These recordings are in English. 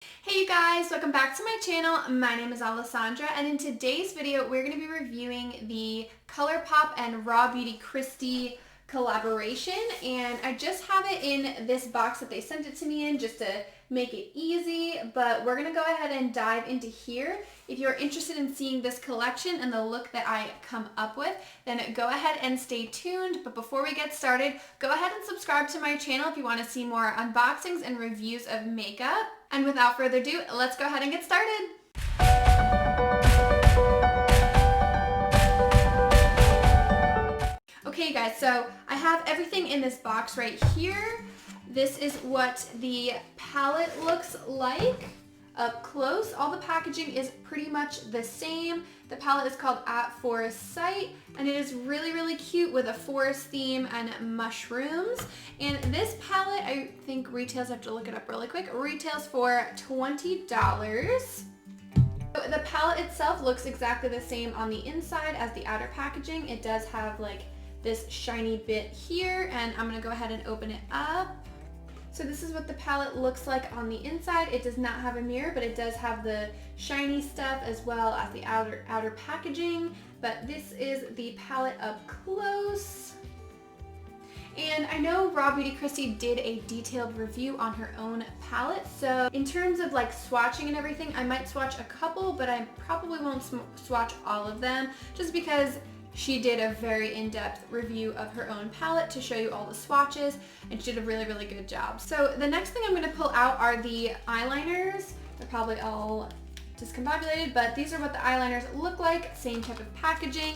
Hey you guys, welcome back to my channel. My name is Alessandra, and in today's video we're going to be reviewing the Colourpop and RawBeautyKristi collaboration, and I just have it in this box that they sent it to me in just to make it easy, but we're going to go ahead and dive into here. If you're interested in seeing this collection and the look that I come up with, then go ahead and stay tuned. But before we get started, go ahead and subscribe to my channel if you want to see more unboxings and reviews of makeup. And without further ado, let's go ahead and get started. Okay guys, so I have everything in this box right here. This is what the palette looks like up close. All the packaging is pretty much the same. The palette is called At Forest Sight, and it is really cute with a forest theme and mushrooms. And this palette, I think retails, I have to look it up really quick, retails for $20. The palette itself looks exactly the same on the inside as the outer packaging. It does have like this shiny bit here, and I'm gonna go ahead and open it up. So this is what the palette looks like on the inside. It does not have a mirror, but it does have the shiny stuff as well as the outer packaging. But this is the palette up close. And I know RawBeautyKristi did a detailed review on her own palette, so in terms of like swatching and everything, I might swatch a couple, but I probably won't swatch all of them just because she did a very in-depth review of her own palette to show you all the swatches, and she did a really good job. So the next thing I'm going to pull out are the eyeliners. They're probably all discombobulated, but these are what the eyeliners look like, same type of packaging,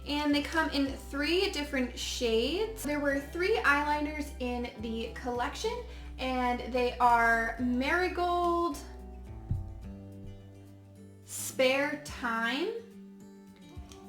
and they come in 3 different shades. There were 3 eyeliners in the collection, and they are Marigold, Spare Time,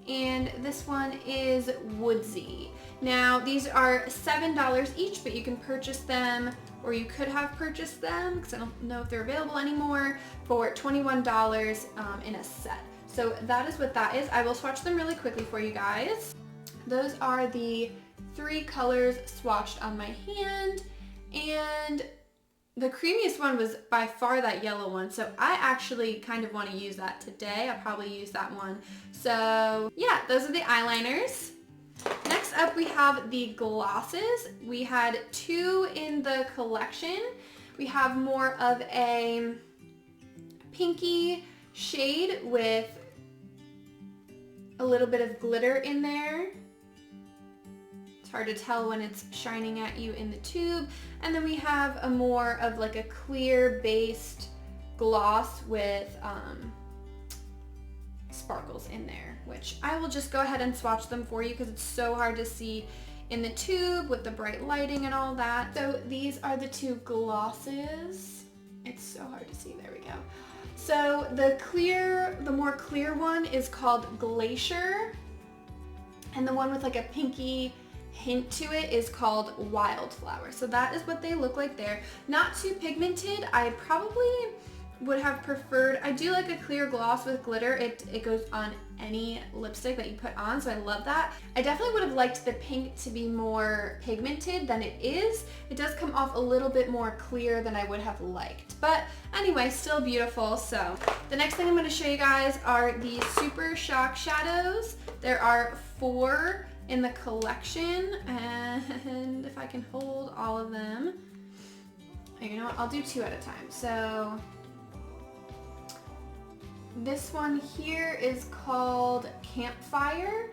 and this one is Woodsy. Now these are $7 each, but you can purchase them, or you could have purchased them, because I don't know if they're available anymore, for $21 in a set. So that is what that is. I will swatch them really quickly for you guys. Those are the 3 colors swatched on my hand, and the creamiest one was by far that yellow one, so I actually kind of want to use that today. I'll probably use that one. So yeah, those are the eyeliners. Next up we have the glosses. We had 2 in the collection. We have more of a pinky shade with a little bit of glitter in there. Hard to tell when it's shining at you in the tube. And then we have a more of like a clear based gloss with sparkles in there, which I will just go ahead and swatch them for you because it's so hard to see in the tube with the bright lighting and all that. So these are the 2 glosses. It's so hard to see. There we go. So the more clear one is called Glacier, and the one with like a pinky hint to it is called Wildflower. So that is what they look like there. Not too pigmented. I probably would have preferred, I do like a clear gloss with glitter. It goes on any lipstick that you put on, so I love that. I definitely would have liked the pink to be more pigmented than it is. It does come off a little bit more clear than I would have liked. But anyway, still beautiful. So the next thing I'm going to show you guys are the Super Shock shadows. There are 4 in the collection, and if I can hold all of them, you know what, I'll do 2 at a time. So this one here is called Campfire,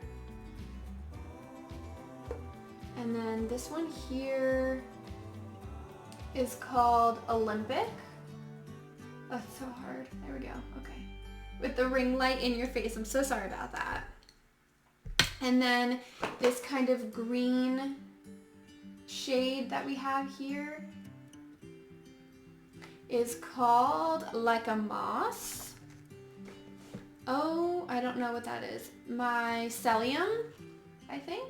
and then this one here is called Olympic. Oh, it's so hard. There we go. Okay, with the ring light in your face. I'm so sorry about that. And then this kind of green shade that we have here is called Like a Moss. Oh, I don't know what that is. Mycelium, I think,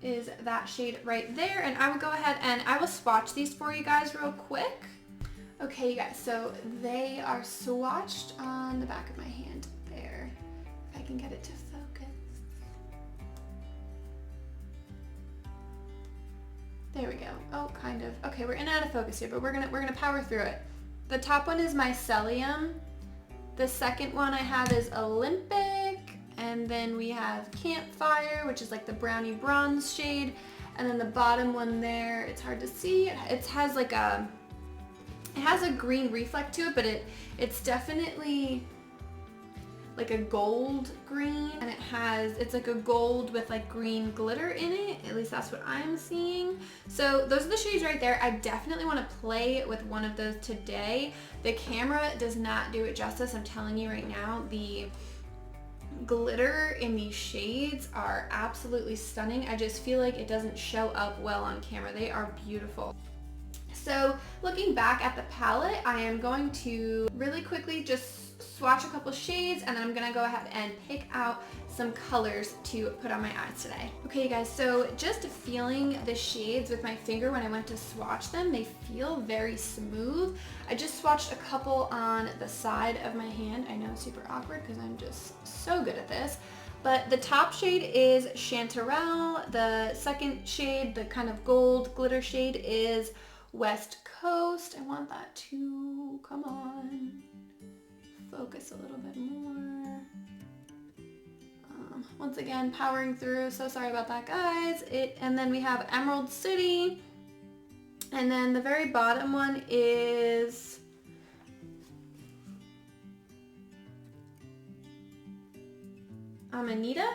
is that shade right there. And I will go ahead and I will swatch these for you guys real quick. Okay, you guys, so they are swatched on the back of my hand there. If I can get it to focus. There we go. Oh, kind of. Okay, we're in and out of focus here, but we're gonna power through it. The top one is Mycelium. The second one I have is Olympic. And then we have Campfire, which is like the brownie bronze shade. And then the bottom one there, it's hard to see. It has like a, it has a green reflect to it, but it's definitely like a gold green, and it's like a gold with like green glitter in it. At least that's what I'm seeing. So those are the shades right there. I definitely want to play with one of those today. The camera does not do it justice. I'm telling you right now, the glitter in these shades are absolutely stunning. I just feel like it doesn't show up well on camera. They are beautiful. So looking back at the palette, I am going to really quickly just swatch a couple shades, and then I'm gonna go ahead and pick out some colors to put on my eyes today. Okay guys, so just feeling the shades with my finger when I went to swatch them, they feel very smooth. I just swatched a couple on the side of my hand. I know, super awkward because I'm just so good at this. But the top shade is Chanterelle. The second shade, the kind of gold glitter shade, is West Coast. I want that to, come on, focus a little bit more. Once again, powering through, so sorry about that guys. And then we have Emerald City, and then the very bottom one is Amanita.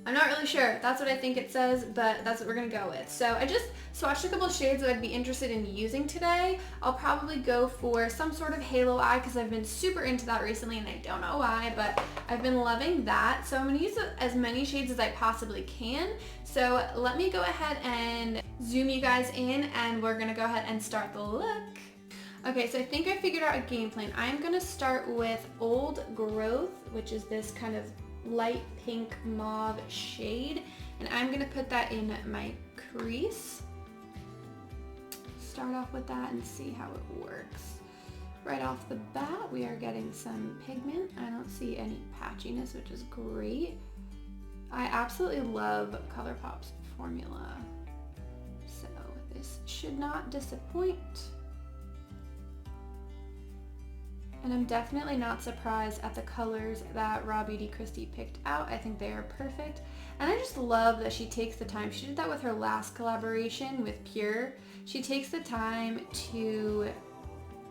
I'm not really sure. That's what I think it says, but that's what we're gonna go with. So I just swatched a couple of shades that I'd be interested in using today. I'll probably go for some sort of halo eye because I've been super into that recently, and I don't know why, but I've been loving that. So I'm gonna use as many shades as I possibly can. So let me go ahead and zoom you guys in, and we're gonna go ahead and start the look. Okay, so I think I figured out a game plan. I'm gonna start with Old Growth, which is this kind of light pink mauve shade, and I'm gonna put that in my crease. Start off with that and see how it works. Right off the bat, we are getting some pigment. I don't see any patchiness, which is great. I absolutely love Colourpop's formula, so this should not disappoint. And I'm definitely not surprised at the colors that RawBeautyKristi picked out. I think they are perfect. And I just love that she takes the time. She did that with her last collaboration with Pure. She takes the time to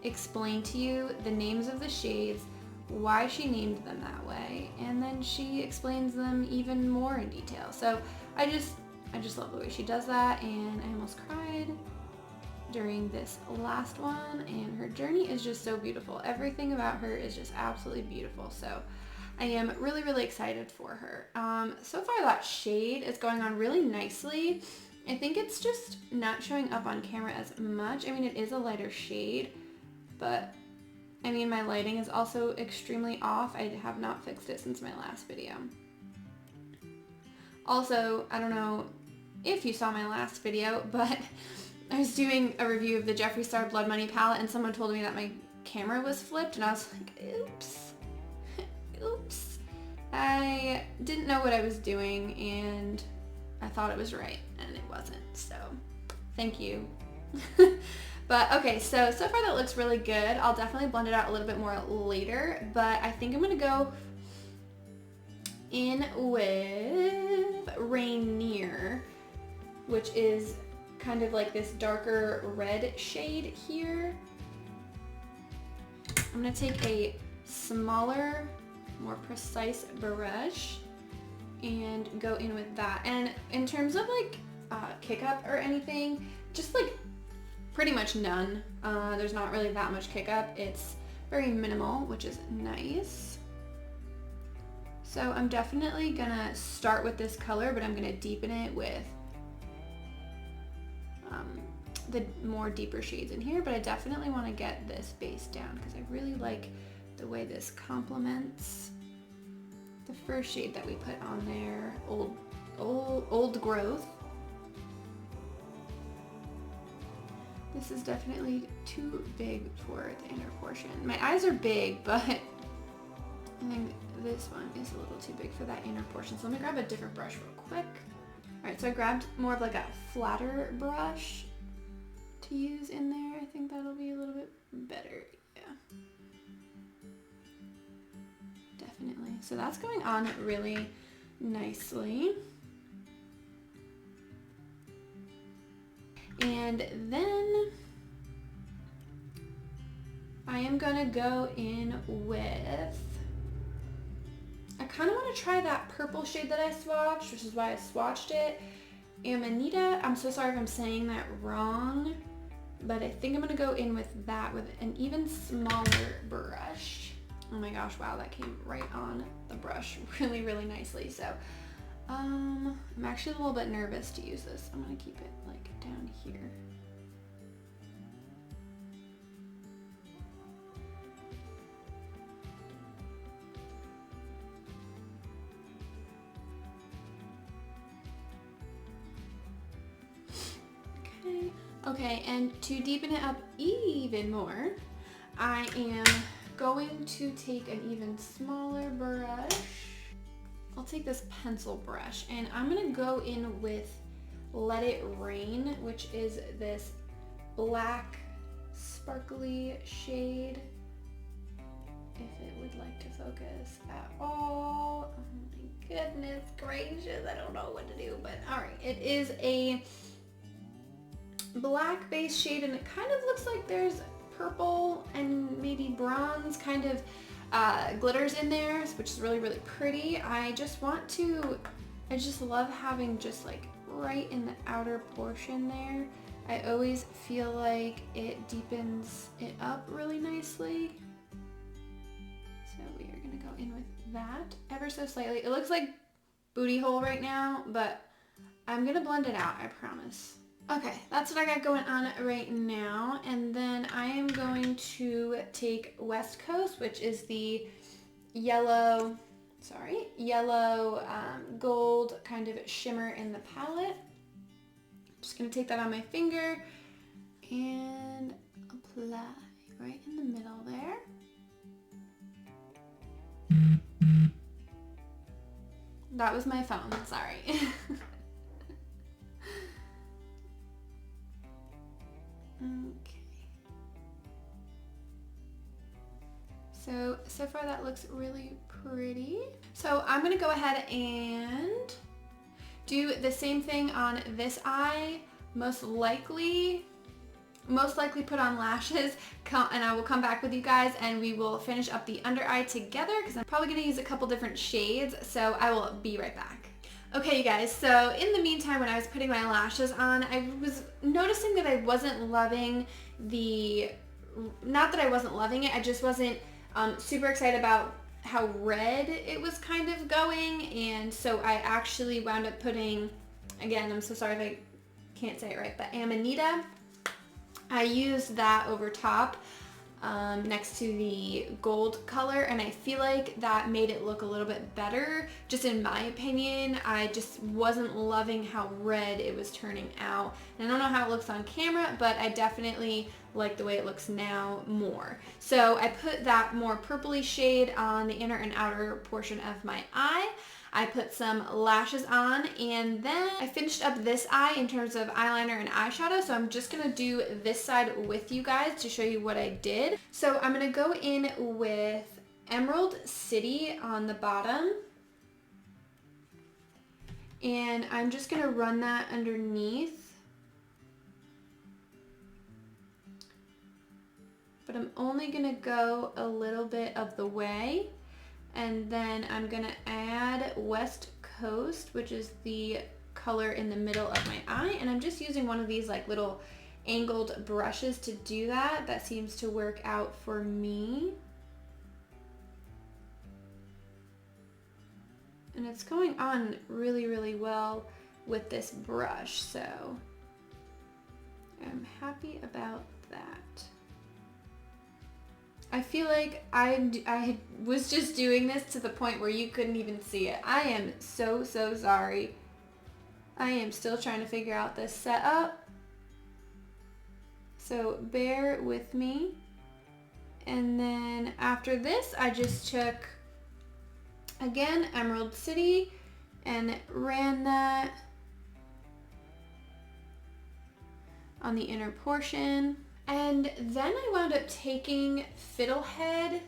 explain to you the names of the shades, why she named them that way, and then she explains them even more in detail. So I just love the way she does that, and I almost cried during this last one, and her journey is just so beautiful. Everything about her is just absolutely beautiful, so I am really, really excited for her. So far that shade is going on really nicely. I think it's just not showing up on camera as much. I mean, it is a lighter shade, but I mean, my lighting is also extremely off. I have not fixed it since my last video. Also, I don't know if you saw my last video, but I was doing a review of the Jeffree Star Blood Money palette, and someone told me that my camera was flipped, and I was like, oops, oops. I didn't know what I was doing, and I thought it was right, and it wasn't, so thank you. But okay, so far that looks really good. I'll definitely blend it out a little bit more later, but I think I'm gonna go in with Rainier, which is kind of like this darker red shade here. I'm gonna take a smaller, more precise brush and go in with that. And in terms of like kick up or anything, just like pretty much none. There's not really that much kick up. It's very minimal, which is nice. So I'm definitely gonna start with this color, but I'm gonna deepen it with the more deeper shades in here, but I definitely want to get this base down because I really like the way this complements the first shade that we put on there, Old Growth. This is definitely too big for the inner portion. My eyes are big, but I think this one is a little too big for that inner portion. So let me grab a different brush real quick. Alright, so I grabbed more of like a flatter brush to use in there. I think that'll be a little bit better. So that's going on really nicely. And then I am gonna go in with, I kind of want to try that purple shade that I swatched, which is why I swatched it. Amanita, I'm so sorry if I'm saying that wrong, but I think I'm gonna go in with that with an even smaller brush. Oh my gosh, wow, that came right on the brush really, really nicely. So I'm actually a little bit nervous to use this. I'm gonna keep it like down here. Okay, and to deepen it up even more, I am going to take an even smaller brush. I'll take this pencil brush and I'm gonna go in with Let It Rain, which is this black sparkly shade. If it would like to focus at all. Oh my goodness gracious, I don't know what to do, but all right. It is a black base shade and it kind of looks like there's purple and maybe bronze kind of glitters in there, which is really, really pretty. I just love having just like right in the outer portion there. I always feel like it deepens it up really nicely. So we are gonna go in with that ever so slightly. It looks like booty hole right now, but I'm gonna blend it out, I promise. Okay, that's what I got going on right now. And then I am going to take West Coast, which is the yellow gold kind of shimmer in the palette. I'm just gonna take that on my finger and apply right in the middle there. That was my phone, sorry. Okay. So far that looks really pretty. So I'm gonna go ahead and do the same thing on this eye. Most likely put on lashes, and I will come back with you guys and we will finish up the under eye together because I'm probably gonna use a couple different shades, so I will be right back. Okay, you guys, so in the meantime, when I was putting my lashes on, I was noticing that I wasn't loving not that I wasn't loving it, I just wasn't super excited about how red it was kind of going, and so I actually wound up putting, again, I'm so sorry if I can't say it right, but Amanita. I used that over top next to the gold color, and I feel like that made it look a little bit better, just in my opinion. I just wasn't loving how red it was turning out, and I don't know how it looks on camera, but I definitely like the way it looks now more. So I put that more purpley shade on the inner and outer portion of my eye. I put some lashes on, and then I finished up this eye in terms of eyeliner and eyeshadow, so I'm just gonna do this side with you guys to show you what I did. So I'm gonna go in with Emerald City on the bottom, and I'm just gonna run that underneath, but I'm only gonna go a little bit of the way. And then I'm gonna add West Coast, which is the color in the middle of my eye. And I'm just using one of these like little angled brushes to do that. That seems to work out for me. And it's going on really, really well with this brush. So I'm happy about that. I feel like I was just doing this to the point where you couldn't even see it. I am so sorry. I am still trying to figure out this setup. So bear with me. And then after this, I just took, again, Emerald City and ran that on the inner portion. And then I wound up taking Fiddlehead,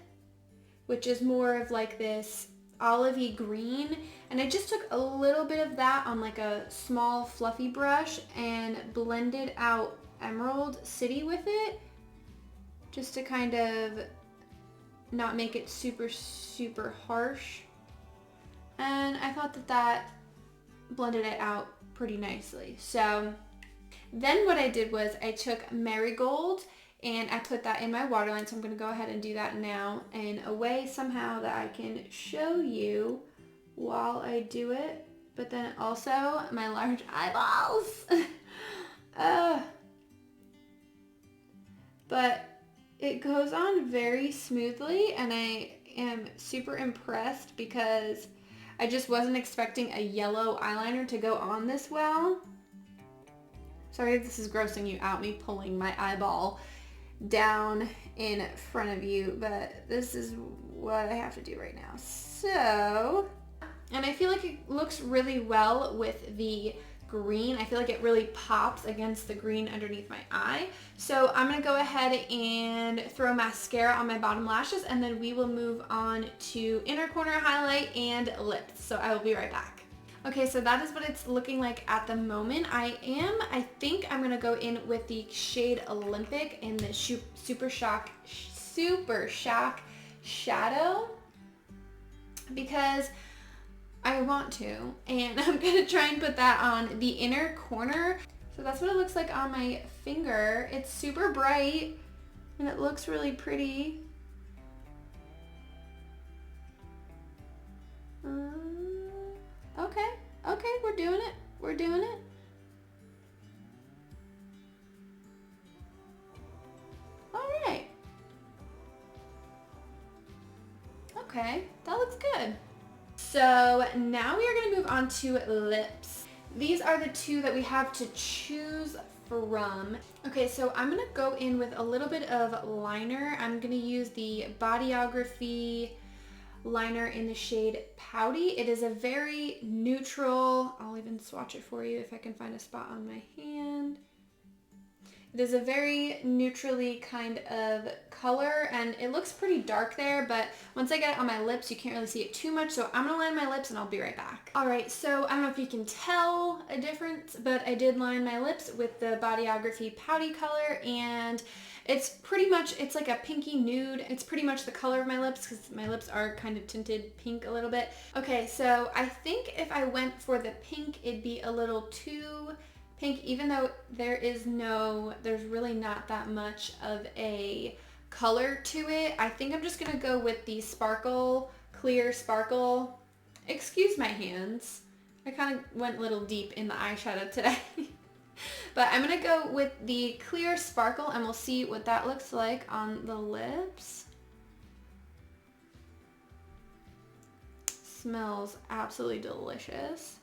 which is more of like this olivey green, and I just took a little bit of that on like a small fluffy brush and blended out Emerald City with it, just to kind of not make it super harsh. And I thought that that blended it out pretty nicely. So then what I did was I took Marigold and I put that in my waterline, so I'm going to go ahead and do that now in a way somehow that I can show you while I do it, but then also my large eyeballs. But it goes on very smoothly, and I am super impressed because I just wasn't expecting a yellow eyeliner to go on this well. Sorry if this is grossing you out, me pulling my eyeball down in front of you, but this is what I have to do right now. So, and I feel like it looks really well with the green. I feel like it really pops against the green underneath my eye. So I'm gonna go ahead and throw mascara on my bottom lashes, and then we will move on to inner corner highlight and lips. So I will be right back. Okay, so that is what it's looking like at the moment. I think I'm gonna go in with the shade Olympic in the Super Shock Shadow because I want to, and I'm gonna try and put that on the inner corner. So that's what it looks like on my finger. It's super bright and it looks really pretty. Okay, we're doing it. We're doing it. All right. Okay, that looks good. So now we are going to move on to lips. These are the two that we have to choose from. Okay, so I'm going to go in with a little bit of liner. I'm going to use the Bodyography liner in the shade Pouty. It is a very neutral, I'll even swatch it for you if I can find a spot on my hand. It is a very neutrally kind of color, and it looks pretty dark there, but once I get it on my lips, you can't really see it too much, so I'm gonna line my lips and I'll be right back. Alright, so I don't know if you can tell a difference, but I did line my lips with the Bodyography Pouty color, and it's pretty much, it's like a pinky nude. It's pretty much the color of my lips because my lips are kind of tinted pink a little bit. Okay, so I think if I went for the pink, it'd be a little too pink, even though there's really not that much of a color to it. I think I'm just gonna go with the clear sparkle. Excuse my hands. I kind of went a little deep in the eyeshadow today. But I'm gonna go with the clear sparkle, and we'll see what that looks like on the lips. Smells absolutely delicious.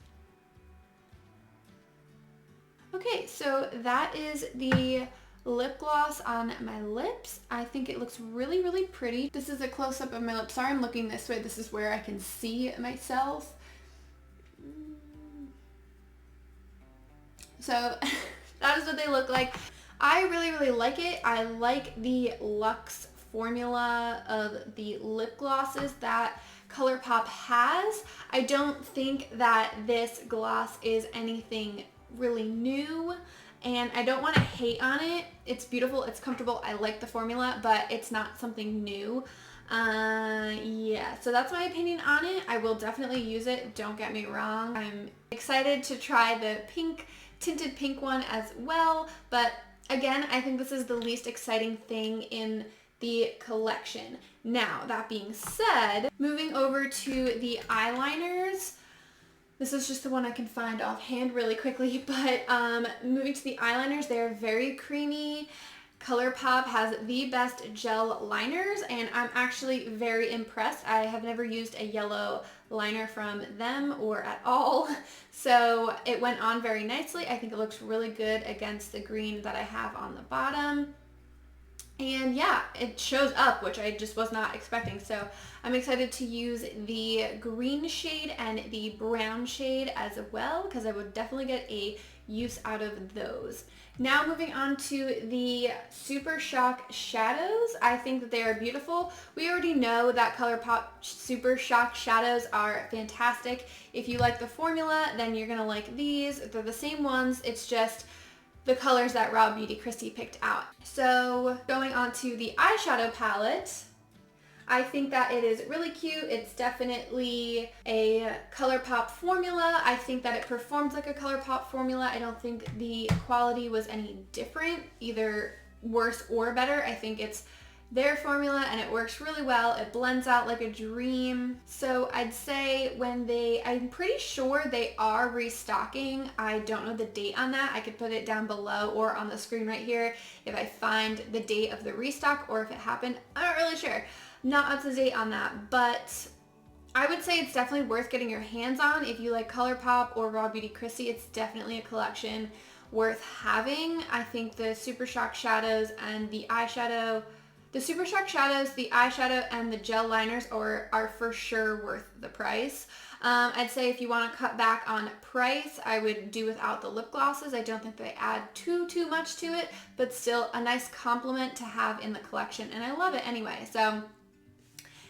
Okay, so that is the lip gloss on my lips. I think it looks really, really pretty. This is a close-up of my lips. Sorry, I'm looking this way. This is where I can see myself. So that is what they look like. I really, really like it. I like the Luxe formula of the lip glosses that Colourpop has. I don't think that this gloss is anything really new, and I don't want to hate on it. It's beautiful, it's comfortable, I like the formula, but it's not something new. Yeah, so that's my opinion on it. I will definitely use it, don't get me wrong. I'm excited to try the tinted pink one as well, but again, I think this is the least exciting thing in the collection. Now, that being said, moving over to the eyeliners. This is just the one I can find offhand really quickly, but moving to the eyeliners, they're very creamy. Colourpop has the best gel liners, and I'm actually very impressed. I have never used a yellow liner from them or at all, so it went on very nicely. I think it looks really good against the green that I have on the bottom. And yeah, it shows up, which I just was not expecting. So I'm excited to use the green shade and the brown shade as well, because I would definitely get a use out of those. Now moving on to the Super Shock shadows. I think that they are beautiful. We already know that Colourpop Super Shock shadows are fantastic. If you like the formula, then you're gonna like these. They're the same ones. It's just the colors that RawBeautyKristi picked out. So going on to the eyeshadow palette, I think that it is really cute. It's definitely a Colourpop formula. I think that it performs like a Colourpop formula. I don't think the quality was any different, either worse or better. I think it's their formula and it works really well. It blends out like a dream. So I'd say I'm pretty sure they are restocking. I don't know the date on that. I could put it down below or on the screen right here if I find the date of the restock or if it happened. I'm not really sure. Not up to date on that, but I would say it's definitely worth getting your hands on. If you like Colourpop or RawBeautyKristi, it's definitely a collection worth having. I think the Super Shock shadows and the eyeshadow, the Super Shock shadows, the eyeshadow, and the gel liners are for sure worth the price. I'd say if you want to cut back on price, I would do without the lip glosses. I don't think they add too much to it, but still a nice compliment to have in the collection, and I love it anyway. So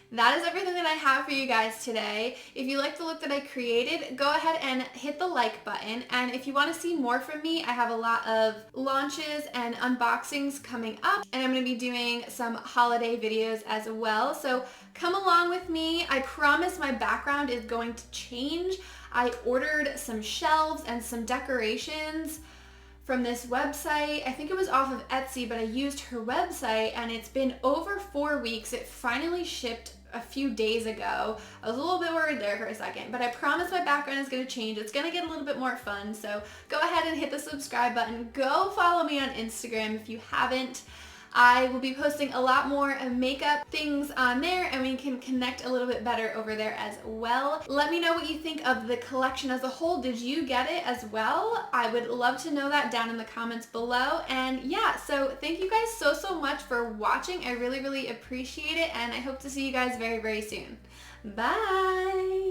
that is everything that I have for you guys today. If you like the look that I created, go ahead and hit the like button. And if you want to see more from me, I have a lot of launches and unboxings coming up. And I'm going to be doing some holiday videos as well. So come along with me. I promise my background is going to change. I ordered some shelves and some decorations from this website. I think it was off of Etsy, but I used her website and it's been over 4 weeks. It finally shipped a few days ago. I was a little bit worried there for a second, but I promise my background is going to change. It's going to get a little bit more fun. So go ahead and hit the subscribe button. Go follow me on Instagram if you haven't. I will be posting a lot more makeup things on there and we can connect a little bit better over there as well. Let me know what you think of the collection as a whole. Did you get it as well? I would love to know that down in the comments below. And yeah, so thank you guys so much for watching. I really appreciate it and I hope to see you guys very soon. Bye!